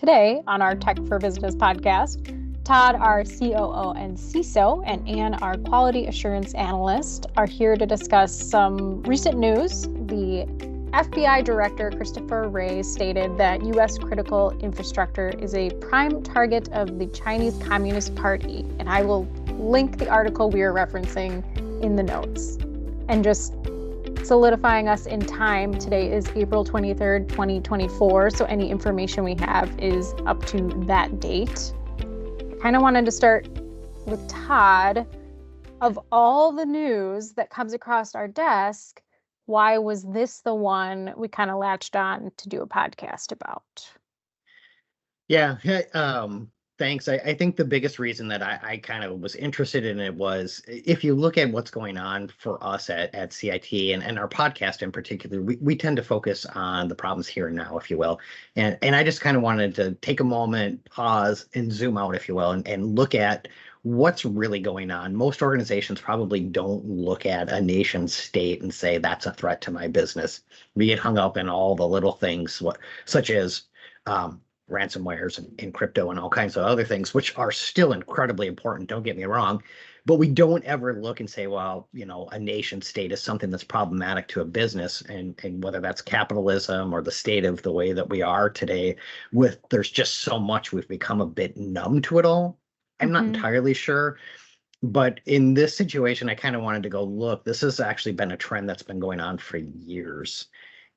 today on our Tech for Business podcast. Todd, our COO and CISO, and Ann, our Quality Assurance Analyst, are here to discuss some recent news. The FBI Director Christopher Wray stated that U.S. critical infrastructure is a prime target of the Chinese Communist Party, and I will link the article we are referencing in the notes. And just solidifying us in time, today is April 23rd, 2024, so any information we have is up to that date. I kind of wanted to start with Todd. Of all the news that comes across our desk, why was this the one we kind of latched on to do a podcast about? Yeah, thanks. I think the biggest reason that I kind of was interested in it was, if you look at what's going on for us at CIT and our podcast in particular, we tend to focus on the problems here and now, if you will. And I just kind of wanted to take a moment, pause, and zoom out, if you will, and look at what's really going on. Most organizations probably don't look at a nation state and say, that's a threat to my business. We get hung up in all the little things, such as ransomwares and crypto and all kinds of other things, which are still incredibly important, don't get me wrong, but we don't ever look and say, well, a nation state is something that's problematic to a business, and whether that's capitalism or the state of the way that we are today, there's just so much, we've become a bit numb to it all. I'm not entirely sure, but in this situation, I kind of wanted to go, look, this has actually been a trend that's been going on for years.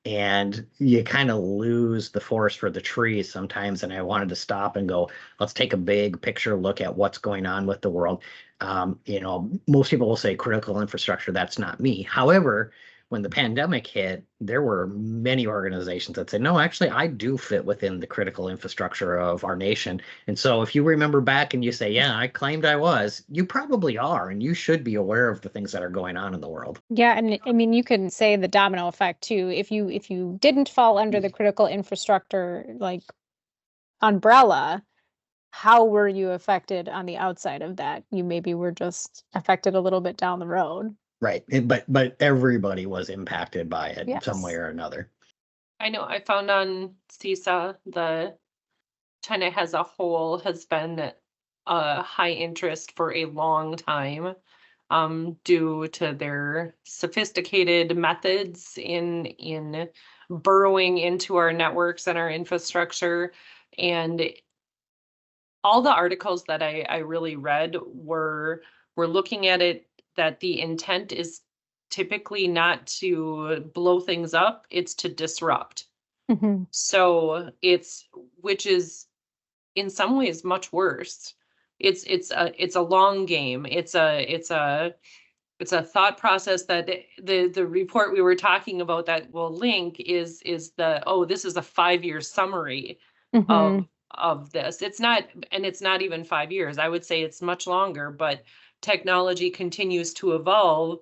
And you kind of lose the forest for the trees sometimes. And I wanted to stop and go, let's take a big picture look at what's going on with the world. Most people will say critical infrastructure. That's not me. However, when the pandemic hit, there were many organizations that said, no, actually, I do fit within the critical infrastructure of our nation. And so if you remember back and you say, yeah, I claimed I was, you probably are, and you should be aware of the things that are going on in the world. Yeah, and I mean, you can say the domino effect too. If you didn't fall under the critical infrastructure like umbrella, how were you affected on the outside of that? You maybe were just affected a little bit down the road. Right. But everybody was impacted by it some way or another. I know I found on CISA, the China as a whole has been a high interest for a long time, due to their sophisticated methods in burrowing into our networks and our infrastructure. And all the articles that I really read were looking at it, that the intent is typically not to blow things up, it's to disrupt. So which is in some ways much worse. It's a long game. It's a thought process that the report we were talking about that we'll link is this is a 5-year summary of this. It's not even 5 years. I would say it's much longer, but technology continues to evolve.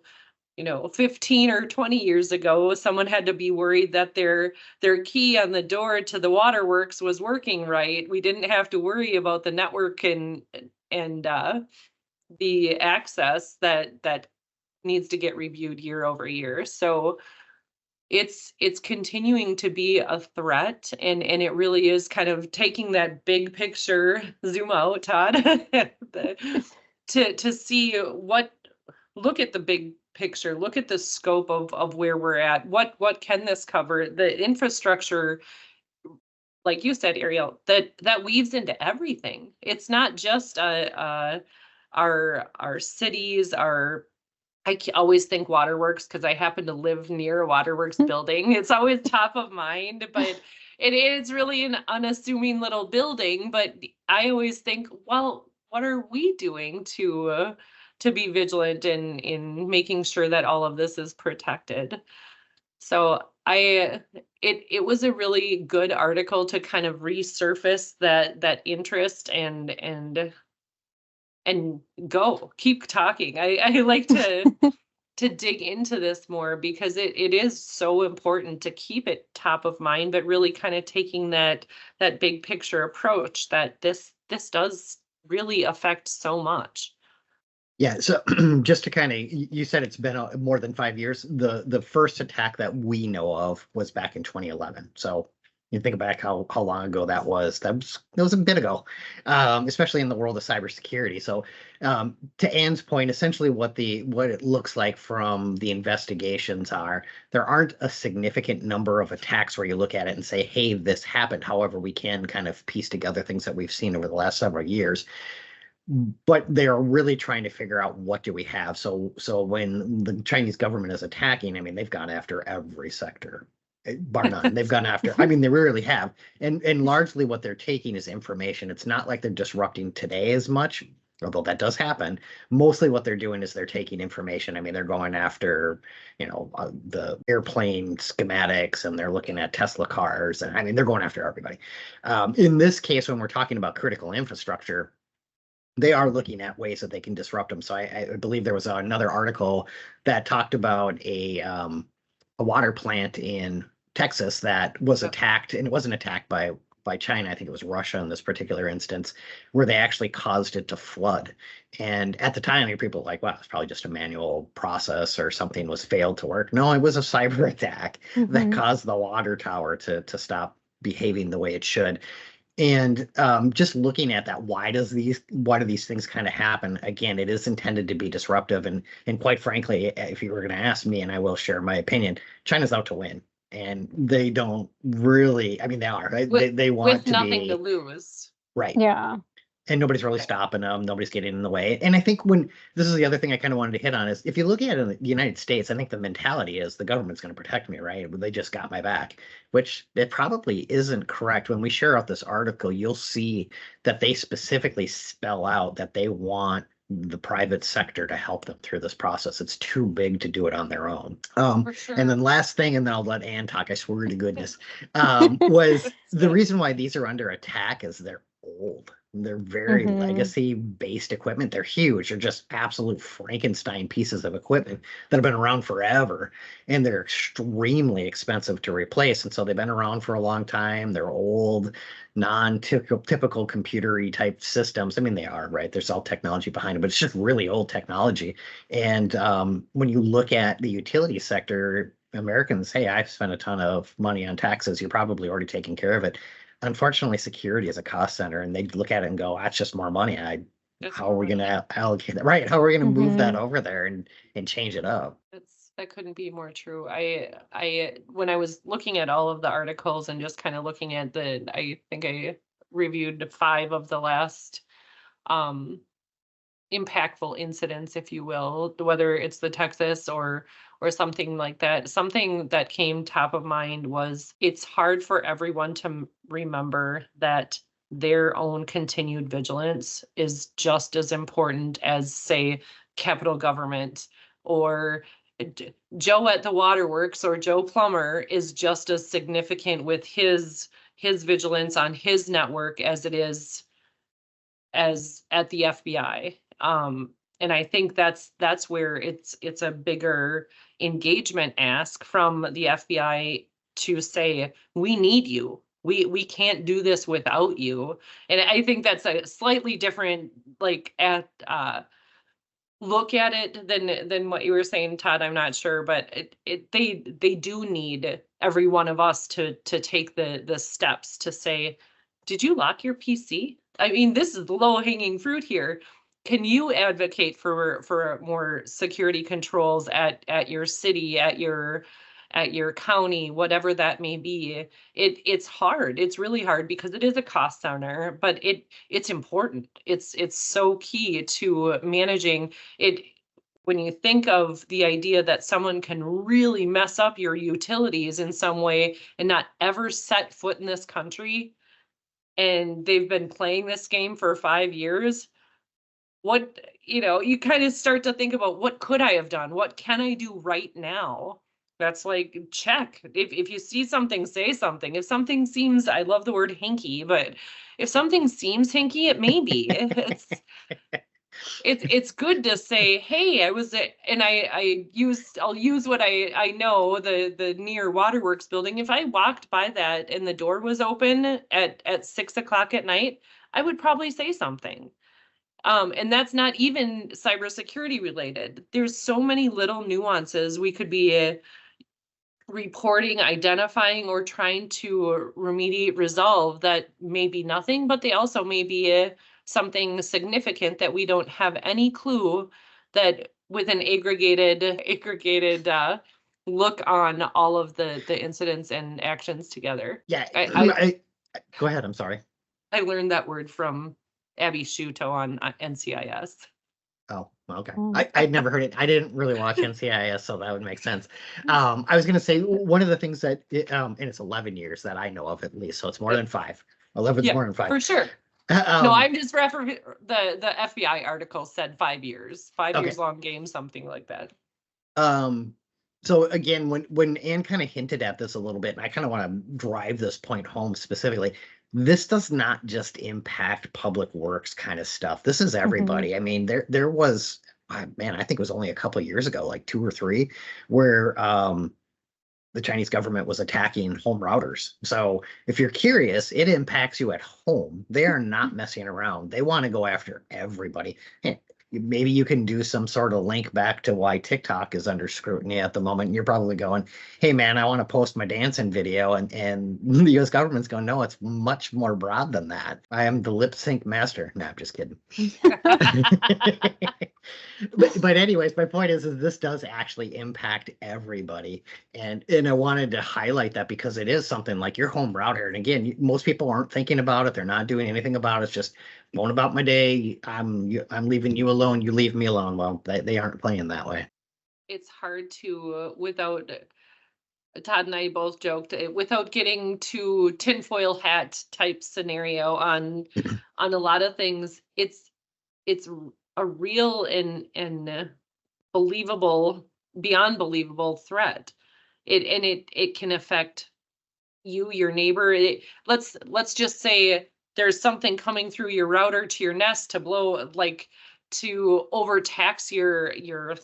15 or 20 years ago, someone had to be worried that their key on the door to the waterworks was working right. We didn't have to worry about the network and the access that needs to get reviewed year over year. So it's continuing to be a threat, and it really is kind of taking that big picture, zoom out, Todd, to see look at the big picture, look at the scope of where we're at. What can this cover? The infrastructure, like you said, Ariel, that weaves into everything. It's not just our cities, I always think waterworks because I happen to live near a waterworks building. It's always top of mind, but it is really an unassuming little building. But I always think, well, what are we doing to be vigilant in making sure that all of this is protected? So it was a really good article to kind of resurface that interest and keep talking. I like to dig into this more because it is so important to keep it top of mind, but really kind of taking that big picture approach that this does really affect so much. Yeah, so just to kind of, you said it's been more than 5 years. The first attack that we know of was back in 2011. So You think back how long ago that was. That was a bit ago, especially in the world of cybersecurity. So, to Ann's point, essentially what it looks like from the investigations are, there aren't a significant number of attacks where you look at it and say, "Hey, this happened." However, we can kind of piece together things that we've seen over the last several years. But they are really trying to figure out what do we have. So when the Chinese government is attacking, I mean, they've gone after every sector, bar none. They've gone after, I mean, they really have. And largely what they're taking is information. It's not like they're disrupting today as much, although that does happen. Mostly what they're doing is they're taking information. I mean, they're going after, the airplane schematics, and they're looking at Tesla cars. And I mean, they're going after everybody. In this case, when we're talking about critical infrastructure, they are looking at ways that they can disrupt them. So I believe there was another article that talked about a water plant in Texas that was attacked, and it wasn't attacked by China. I think it was Russia in this particular instance, where they actually caused it to flood. And at the time, people were like, "Wow, it's probably just a manual process or something was failed to work." No, it was a cyber attack that caused the water tower to stop behaving the way it should. And just looking at that, why do these things kind of happen? Again, it is intended to be disruptive, and quite frankly, if you were going to ask me, and I will share my opinion, China's out to win, and they don't really. I mean, they are. Right? They want with to nothing be to lose. right. Yeah. And nobody's really stopping them. Nobody's getting in the way. And I think this is the other thing I kind of wanted to hit on is, if you look at it in the United States, I think the mentality is the government's going to protect me, right? They just got my back, which it probably isn't correct. When we share out this article, you'll see that they specifically spell out that they want the private sector to help them through this process. It's too big to do it on their own. For sure. And then last thing, and then I'll let Ann talk, I swear to goodness, was the reason why these are under attack is they're old. They're very legacy-based equipment. They're huge. They're just absolute Frankenstein pieces of equipment that have been around forever, and they're extremely expensive to replace. And so they've been around for a long time. They're old, non-typical computer-y type systems. I mean, they are, right? There's all technology behind it, but it's just really old technology. And when you look at the utility sector, Americans, hey, I've spent a ton of money on taxes. You're probably already taking care of it. Unfortunately, security is a cost center, and they look at it and go, "That's just more money. How are we going to allocate that? Right? How are we going to move that over there and change it up?" That couldn't be more true. I when I was looking at all of the articles and just kind of looking at I think I reviewed 5 of the last impactful incidents, if you will, whether it's the Texas or something like that. Something that came top of mind was, it's hard for everyone to remember that their own continued vigilance is just as important as, say, capital government, or Joe at the waterworks or Joe Plumber is just as significant with his vigilance on his network as it is as at the FBI. And I think that's where it's a bigger engagement ask from the FBI to say, we need you. We can't do this without you. And I think that's a slightly different look at it than what you were saying, Todd. I'm not sure, but they do need every one of us to take the steps to say, did you lock your PC? I mean, this is low hanging fruit here. Can you advocate for more security controls at your city, at your county, whatever that may be? It's hard. It's really hard because it is a cost center, but it's important. It's so key to managing it. When you think of the idea that someone can really mess up your utilities in some way and not ever set foot in this country, and they've been playing this game for 5 years, you kind of start to think about, what could I have done? What can I do right now? That's like, check. If you see something, say something. If something seems, I love the word hinky, but if something seems hinky, it may be. It's good to say, hey, and I'll use what I know, the near waterworks building. If I walked by that and the door was open at 6:00 at night, I would probably say something. And that's not even cybersecurity related. There's so many little nuances we could be reporting, identifying, or trying to remediate, resolve that may be nothing, but they also may be something significant that we don't have any clue, that with an aggregated look on all of the incidents and actions together. Yeah. Go ahead. I'm sorry. I learned that word from Abby Shuto on NCIS. Oh, okay. Mm. I'd never heard it. I didn't really watch NCIS, so that would make sense. I was going to say one of the things that, and it's 11 years that I know of at least, so it's more than 5. 11's more than 5. For sure. No, I'm just referring, the FBI article said 5 years, 5 Okay. years long game, something like that. So again, when Anne kind of hinted at this a little bit, and I kind of want to drive this point home specifically, this does not just impact public works kind of stuff. This is everybody. I mean, there was, man, I think it was only a couple of years ago, like 2 or 3, where the Chinese government was attacking home routers. So if you're curious, it impacts you at home. They are not messing around. They want to go after everybody. Maybe you can do some sort of link back to why TikTok is under scrutiny at the moment. You're probably going, hey man, I want to post my dancing video. And the US government's going, no, it's much more broad than that. I am the lip sync master. No, I'm just kidding. But anyways, my point is this does actually impact everybody. And I wanted to highlight that because it is something like your home router. And again, most people aren't thinking about it. They're not doing anything about it. It's just going about my day. I'm leaving you alone. You leave me alone. Well, they aren't playing that way. It's hard to, without, Todd and I both joked, without getting to tinfoil hat type scenario on a lot of things, it's a real and believable, beyond believable threat. It can affect you, your neighbor. Let's just say there's something coming through your router to your Nest to blow, like to overtax your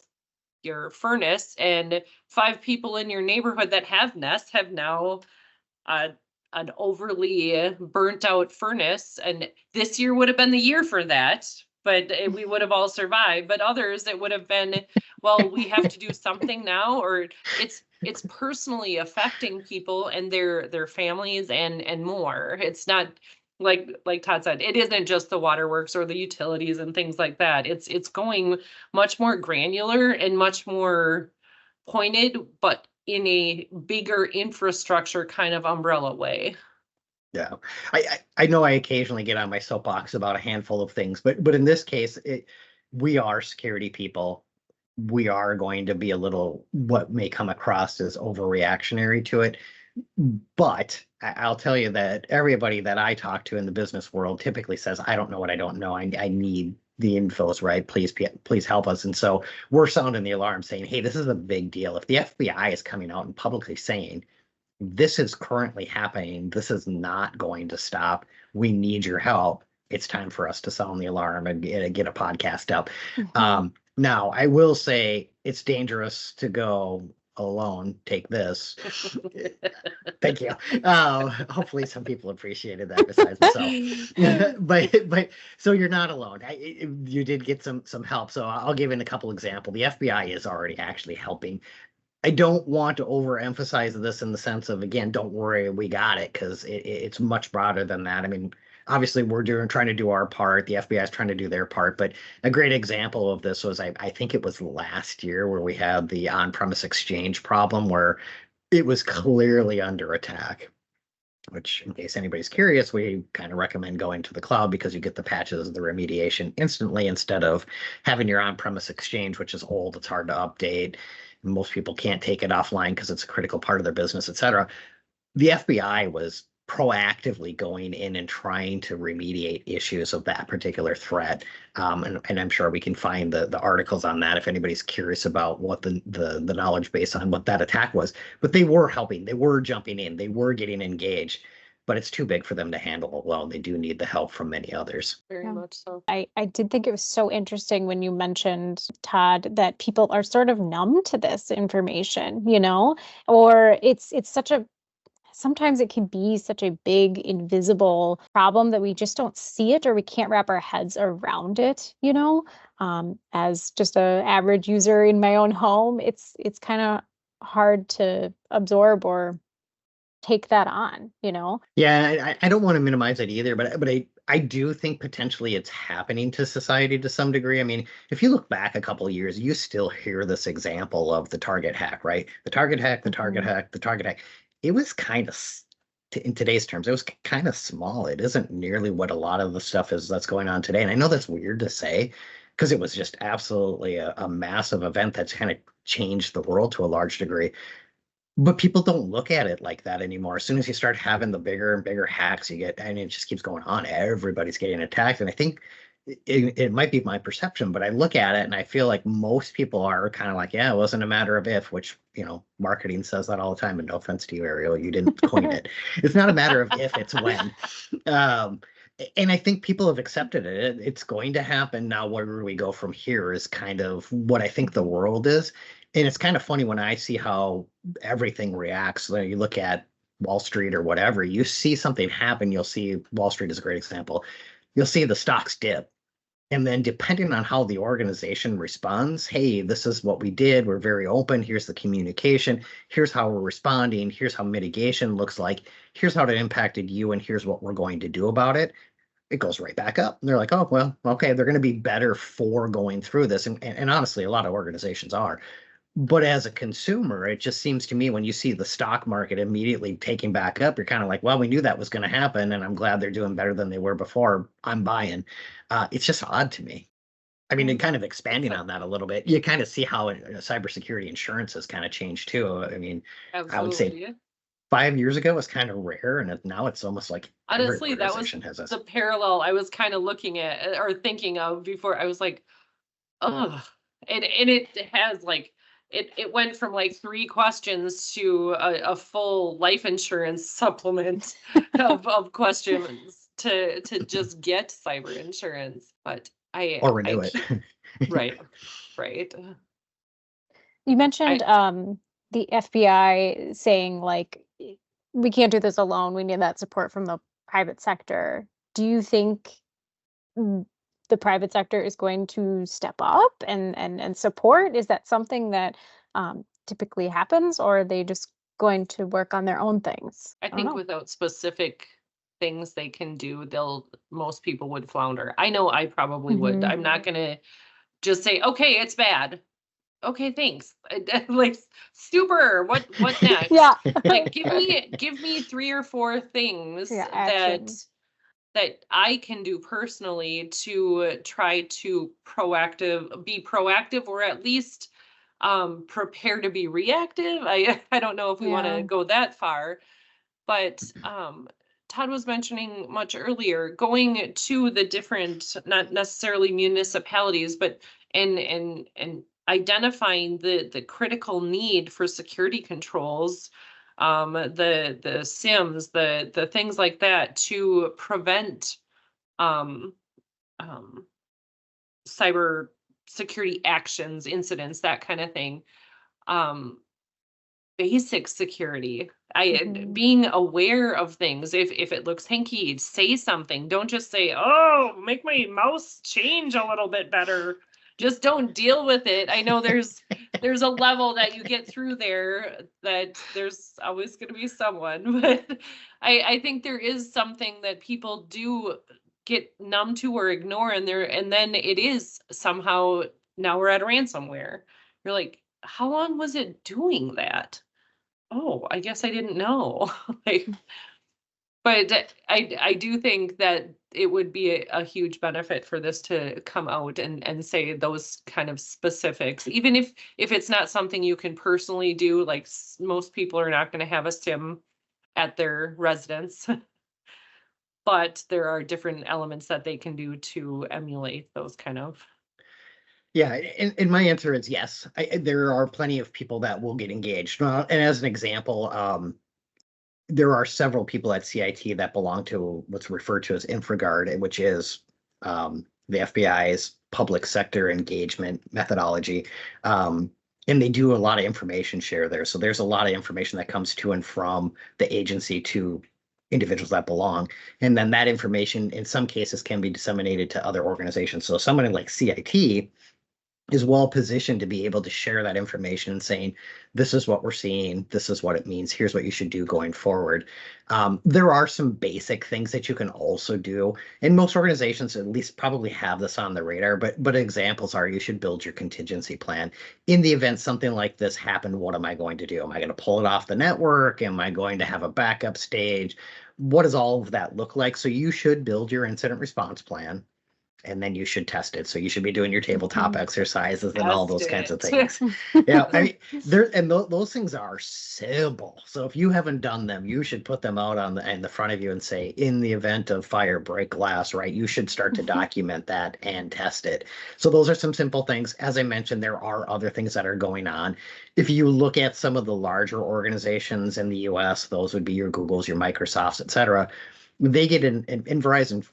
furnace, and 5 people in your neighborhood that have Nests have now an overly burnt out furnace, and this year would have been the year for that, but we would have all survived. But others, it would have been, well, we have to do something now, or it's personally affecting people and their families and more. It's not like Todd said, it isn't just the waterworks or the utilities and things like that. It's going much more granular and much more pointed, but in a bigger infrastructure kind of umbrella way. Yeah, I know I occasionally get on my soapbox about a handful of things, but in this case, we are security people. We are going to be a little, what may come across as overreactionary to it. But I'll tell you that everybody that I talk to in the business world typically says, I don't know what I don't know. I need the infos, right? Please help us. And so we're sounding the alarm saying, hey, this is a big deal. If the FBI is coming out and publicly saying, this is currently happening, this is not going to stop, we need your help, it's time for us to sound the alarm and get a podcast up. Now, I will say it's dangerous to go alone. Take this. Thank you. Hopefully some people appreciated that besides myself. but so you're not alone. You did get some help. So I'll give in a couple examples. The FBI is already actually helping. I don't want to overemphasize this in the sense of, again, don't worry, we got it, because it's much broader than that. I mean, obviously we're trying to do our part. The FBI is trying to do their part. But a great example of this was, I think it was last year, where we had the on-premise exchange problem where it was clearly under attack. Which, in case anybody's curious, we kind of recommend going to the cloud because you get the patches, the remediation instantly, instead of having your on-premise exchange, which is old, it's hard to update. Most people can't take it offline because it's a critical part of their business, et cetera. The FBI was proactively going in and trying to remediate issues of that particular threat. And I'm sure we can find the articles on that if anybody's curious about what the knowledge base on what that attack was. But they were helping, they were jumping in, they were getting engaged, but it's too big for them to handle alone. They do need the help from many others. Very much so. I did think it was so interesting when you mentioned, Todd, that people are sort of numb to this information, or it's such a, sometimes it can be such a big invisible problem that we just don't see it, or we can't wrap our heads around it, as just an average user in my own home. It's kind of hard to absorb or take that on, Yeah, I don't want to minimize it either, but I do think potentially it's happening to society to some degree. I mean, if you look back a couple of years, you still hear this example of the Target hack, right? The Target hack, the Target hack, the Target hack. It was kind of, in today's terms, it was kind of small. It isn't nearly what a lot of the stuff is that's going on today. And I know that's weird to say because it was just absolutely a massive event that's kind of changed the world to a large degree. But people don't look at it like that anymore. As soon as you start having the bigger and bigger hacks, you get, and it just keeps going on. Everybody's getting attacked. And I think it might be my perception, but I look at it and I feel like most people are kind of like, yeah, it wasn't a matter of if, which, marketing says that all the time. And no offense to you, Ariel, you didn't coin it. It's not a matter of if, it's when. And I think people have accepted it. It's going to happen. Now, where we go from here is kind of what I think the world is. And it's kind of funny when I see how everything reacts. When you look at Wall Street or whatever, you see something happen. You'll see Wall Street is a great example. You'll see the stocks dip. And then depending on how the organization responds, hey, this is what we did. We're very open. Here's the communication. Here's how we're responding. Here's how mitigation looks like. Here's how it impacted you. And here's what we're going to do about it. It goes right back up. And they're like, oh, well, okay, they're going to be better for going through this. And honestly, a lot of organizations are. But as a consumer, it just seems to me when you see the stock market immediately taking back up, you're kind of like, well, we knew that was going to happen. And I'm glad they're doing better than they were before. I'm buying. It's just odd to me. I mean, and kind of expanding on that a little bit, you kind of see how cybersecurity insurance has kind of changed too. I mean, Absolutely. I would say 5 years ago was kind of rare, and now it's almost like honestly that was the parallel I was kind of looking at or thinking of before. I was like, oh, and it has like it went from like 3 questions to a full life insurance supplement of questions to just get cyber insurance. But or renew it. Right. You mentioned the FBI saying like, we can't do this alone. We need that support from the private sector. Do you think the private sector is going to step up and support? Is that something that typically happens, or are they just going to work on their own things? I think without specific things they can do, most people would flounder. I know I probably would. I'm not going to just say, okay, it's bad. Okay, thanks. Like, super. What next? Yeah. Like, give me 3 or 4 things that I can do personally to try to be proactive, or at least prepare to be reactive. I don't know if we want to go that far, but Todd was mentioning much earlier, going to the different, not necessarily municipalities, but and identifying the critical need for security controls, the SIMs, the things like that to prevent cyber security actions, incidents, that kind of thing. Basic security. Being aware of things. If it looks hinky, say something. Don't just say, oh, make my mouse change a little bit better. Just don't deal with it. I know there's a level that you get through there, that there's always going to be someone, but I think there is something that people do get numb to or ignore, and then it is somehow, now we're at a ransomware. You're like, how long was it doing that? Oh, I guess I didn't know. But I do think that it would be a huge benefit for this to come out and say those kind of specifics, even if it's not something you can personally do. Like, most people are not going to have a SIM at their residence, but there are different elements that they can do to emulate those kind of. Yeah, and my answer is yes. There are plenty of people that will get engaged. And as an example, there are several people at CIT that belong to what's referred to as InfraGard, which is the FBI's public sector engagement methodology. And they do a lot of information share there. So there's a lot of information that comes to and from the agency to individuals that belong. And then that information, in some cases, can be disseminated to other organizations. So somebody like CIT is well positioned to be able to share that information and saying, this is what we're seeing, this is what it means, here's what you should do going forward. There are some basic things that you can also do, and most organizations at least probably have this on the radar, but examples are you should build your contingency plan. In the event something like this happened, what am I going to do? Am I going to pull it off the network? Am I going to have a backup stage? What does all of that look like? So you should build your incident response plan, and then you should test it. So you should be doing your tabletop exercises and all those kinds of things. Yeah, I mean, those things are simple. So if you haven't done them, you should put them out in the front of you and say, in the event of fire, break glass, right? You should start to document that and test it. So those are some simple things. As I mentioned, there are other things that are going on. If you look at some of the larger organizations in the US, those would be your Googles, your Microsofts, et cetera. They get in, and Verizon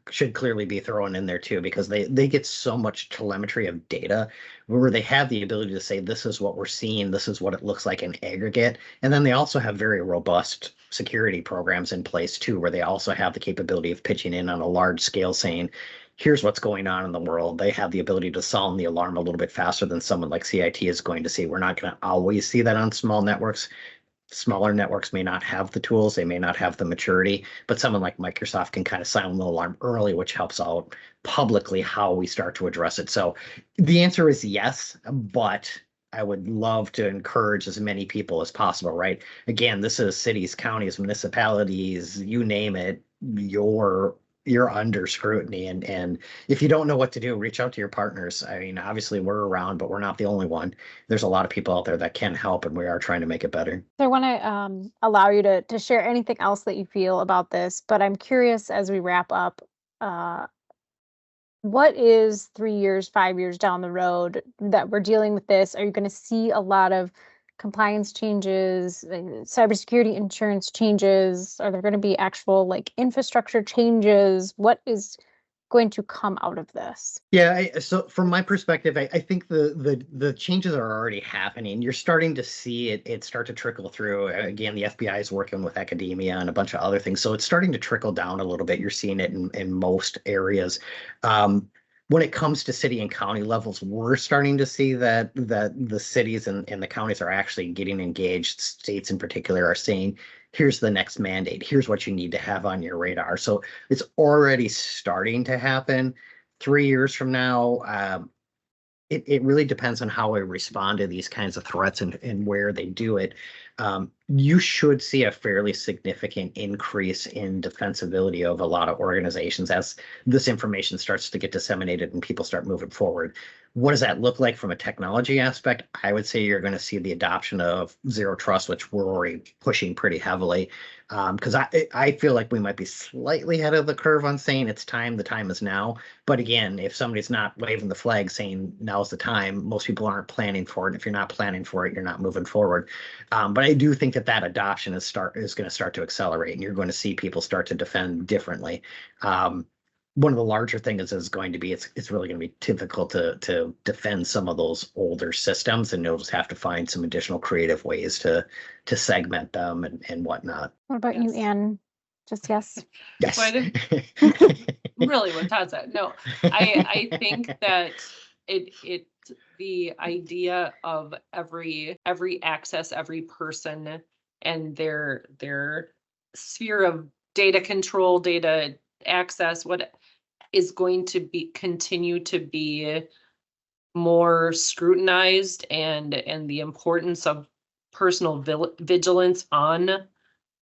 should clearly be thrown in there too, because they get so much telemetry of data where they have the ability to say, this is what we're seeing, this is what it looks like in aggregate. And then they also have very robust security programs in place too, where they also have the capability of pitching in on a large scale saying, here's what's going on in the world. They have the ability to sound the alarm a little bit faster than someone like CIT is going to see. We're not going to always see that on small networks. Smaller networks may not have the tools, they may not have the maturity, but someone like Microsoft can kind of sound the alarm early, which helps out publicly how we start to address it. So the answer is yes, but I would love to encourage as many people as possible, right? Again, this is cities, counties, municipalities, you name it, you're under scrutiny. And if you don't know what to do, reach out to your partners. I mean, obviously we're around, but we're not the only one. There's a lot of people out there that can help, and we are trying to make it better. So I want to allow you to share anything else that you feel about this, but I'm curious as we wrap up, what is 3 years, 5 years down the road that we're dealing with this? Are you going to see a lot of compliance changes, cybersecurity insurance changes? Are there going to be actual like infrastructure changes? What is going to come out of this? Yeah, so from my perspective, I think the changes are already happening. You're starting to see it start to trickle through. Again, the FBI is working with academia and a bunch of other things, so it's starting to trickle down a little bit. You're seeing it in most areas. When it comes to city and county levels, we're starting to see that the cities and the counties are actually getting engaged. States in particular are saying, here's the next mandate. Here's what you need to have on your radar. So it's already starting to happen. 3 years from now, it really depends on how we respond to these kinds of threats and where they do it. You should see a fairly significant increase in defensibility of a lot of organizations as this information starts to get disseminated and people start moving forward. What does that look like from a technology aspect? I would say you're going to see the adoption of zero trust, which we're already pushing pretty heavily. Because I feel like we might be slightly ahead of the curve on saying it's time, the time is now. But again, if somebody's not waving the flag saying now's the time, most people aren't planning for it. If you're not planning for it, you're not moving forward. But I do think that adoption is going to start to accelerate, and you're going to see people start to defend differently. One of the larger things is going to be it's really going to be difficult to defend some of those older systems, and you'll just have to find some additional creative ways to segment them and whatnot. What about you, Anne? Just yes. Yes. Really what Todd said. No, I think that it the idea of every access, every person and their sphere of data control, data access, what is going to continue to be more scrutinized, and the importance of personal vigilance on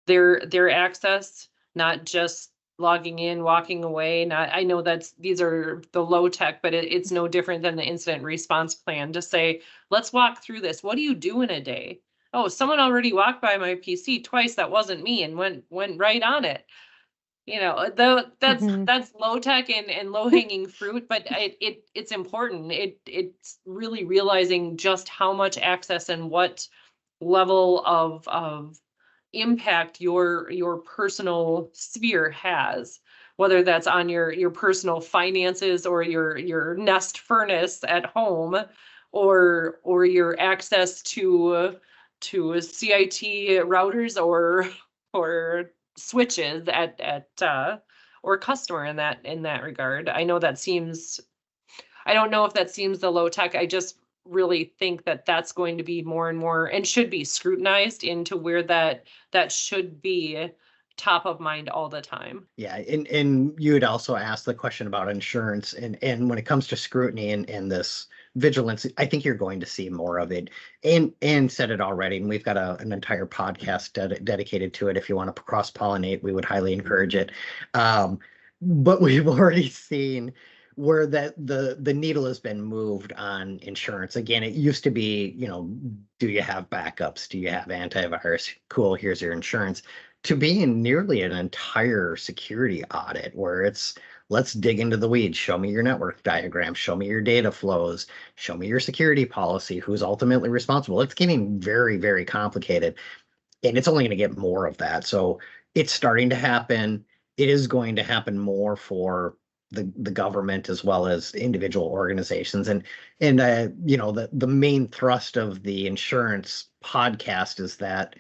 their access, not just logging in, walking away. I know these are the low tech, but it's no different than the incident response plan to say, let's walk through this. What do you do in a day? Oh, someone already walked by my PC twice. That wasn't me, and went right on it. That's low tech and low hanging fruit, but it's important. It's really realizing just how much access and what level of impact your personal sphere has, whether that's on your personal finances or your Nest furnace at home, or your access to CIT routers or switches at or customer in that regard. I know that seems I don't know if that seems the low tech. I just really think that that's going to be more and more and should be scrutinized into where that should be top of mind all the time. Yeah, and you had also asked the question about insurance, and when it comes to scrutiny and this vigilance, I think you're going to see more of it. And said it already, and we've got an entire podcast dedicated to it. If you want to cross-pollinate, we would highly encourage it. But we've already seen where that the needle has been moved on insurance. Again, it used to be, do you have backups? Do you have antivirus? Cool, here's your insurance. To being nearly an entire security audit where it's, let's dig into the weeds, show me your network diagram, show me your data flows, show me your security policy, who's ultimately responsible. It's getting very, very complicated, and it's only going to get more of that. So it's starting to happen. It is going to happen more for the government as well as individual organizations. And the main thrust of the insurance podcast is that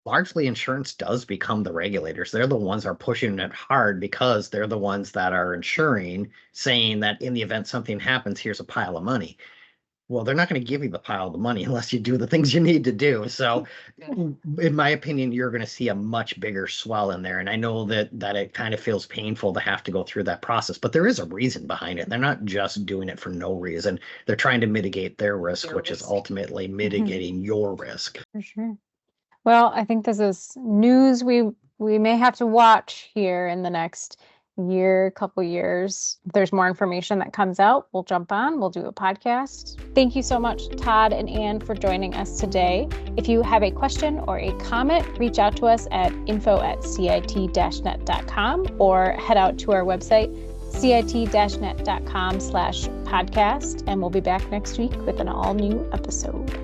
largely insurance does become the regulators. They're the ones that are pushing it hard because they're the ones that are insuring, saying that in the event something happens, here's a pile of money. Well, they're not going to give you the pile of the money unless you do the things you need to do. So in my opinion, you're going to see a much bigger swell in there. And I know that it kind of feels painful to have to go through that process, but there is a reason behind it. They're not just doing it for no reason. They're trying to mitigate their risk, which is ultimately mitigating your risk. For sure. Well, I think this is news we may have to watch here in the next couple years. If there's more information that comes out, we'll jump on, we'll do a podcast. Thank you so much, Todd and Ann, for joining us today. If you have a question or a comment, reach out to us at info@cit-net.com or head out to our website, cit-net.com/podcast, and we'll be back next week with an all new episode.